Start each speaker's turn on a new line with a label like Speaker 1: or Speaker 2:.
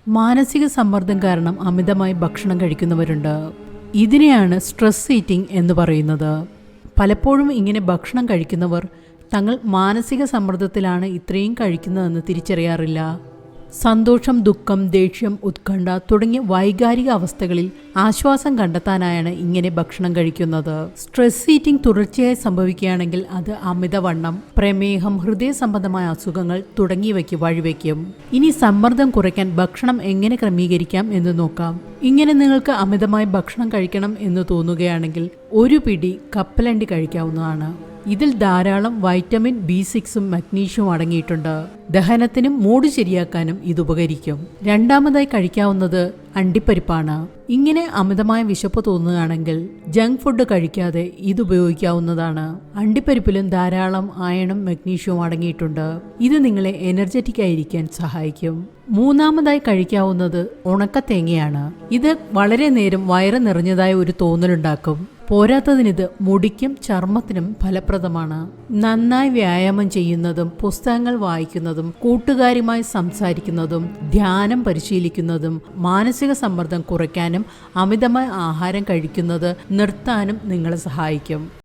Speaker 1: മാനസിക സമ്മർദ്ദം കാരണം അമിതമായി ഭക്ഷണം കഴിക്കുന്നവരുണ്ട്. ഇതിനെയാണ് സ്ട്രെസ് ഈറ്റിംഗ് എന്ന് പറയുന്നത്. പലപ്പോഴും ഇങ്ങനെ ഭക്ഷണം കഴിക്കുന്നവർ തങ്ങൾ മാനസിക സമ്മർദ്ദത്തിലാണ് ഇത്രയും കഴിക്കുന്നതെന്ന് തിരിച്ചറിയാറില്ല. സന്തോഷം, ദുഃഖം, ദേഷ്യം, ഉത്കണ്ഠ തുടങ്ങിയ വൈകാരിക അവസ്ഥകളിൽ ആശ്വാസം കണ്ടെത്താനായാണ് ഇങ്ങനെ ഭക്ഷണം കഴിക്കുന്നത്. സ്ട്രെസ് ഈറ്റിംഗ് തുടർച്ചയായി സംഭവിക്കുകയാണെങ്കിൽ അത് അമിതവണ്ണം, പ്രമേഹം, ഹൃദയ സംബന്ധമായ അസുഖങ്ങൾ തുടങ്ങിയവയ്ക്ക് വഴിവെക്കും. ഇനി സമ്മർദ്ദം കുറയ്ക്കാൻ ഭക്ഷണം എങ്ങനെ ക്രമീകരിക്കാം എന്ന് നോക്കാം. ഇങ്ങനെ നിങ്ങൾക്ക് അമിതമായി ഭക്ഷണം കഴിക്കണം എന്ന് തോന്നുകയാണെങ്കിൽ ഒരു പിടി കപ്പലണ്ടി കഴിക്കാവുന്നതാണ്. ഇതിൽ ധാരാളം വൈറ്റമിൻ B6ഉം മഗ്നീഷ്യവും അടങ്ങിയിട്ടുണ്ട്. ദഹനത്തിനും മൂഡ് ശരിയാക്കാനും ഇത് ഉപകരിക്കും. രണ്ടാമതായി കഴിക്കാവുന്നത് അണ്ടിപ്പരിപ്പാണ്. ഇങ്ങനെ അമിതമായ വിശപ്പ് തോന്നുകയാണെങ്കിൽ ജങ്ക് ഫുഡ് കഴിക്കാതെ ഇത് ഉപയോഗിക്കാവുന്നതാണ്. അണ്ടിപ്പരിപ്പിലും ധാരാളം അയണും മഗ്നീഷ്യവും അടങ്ങിയിട്ടുണ്ട്. ഇത് നിങ്ങളെ എനർജറ്റിക് ആയിരിക്കാൻ സഹായിക്കും. മൂന്നാമതായി കഴിക്കാവുന്നത് ഉണക്കത്തേങ്ങയാണ്. ഇത് വളരെ നേരം വയറ് നിറഞ്ഞതായ ഒരു തോന്നലുണ്ടാക്കും. പോരാത്തതിനിത് മുടിക്കും ചർമ്മത്തിനും ഫലപ്രദമാണ്. നന്നായി വ്യായാമം ചെയ്യുന്നതും പുസ്തകങ്ങൾ വായിക്കുന്നതും കൂട്ടുകാരുമായി സംസാരിക്കുന്നതും ധ്യാനം പരിശീലിക്കുന്നതും മാനസിക സമ്മർദ്ദം കുറയ്ക്കാനും അമിതമായ ആഹാരം കഴിക്കുന്നത് നിർത്താനും നിങ്ങളെ സഹായിക്കും.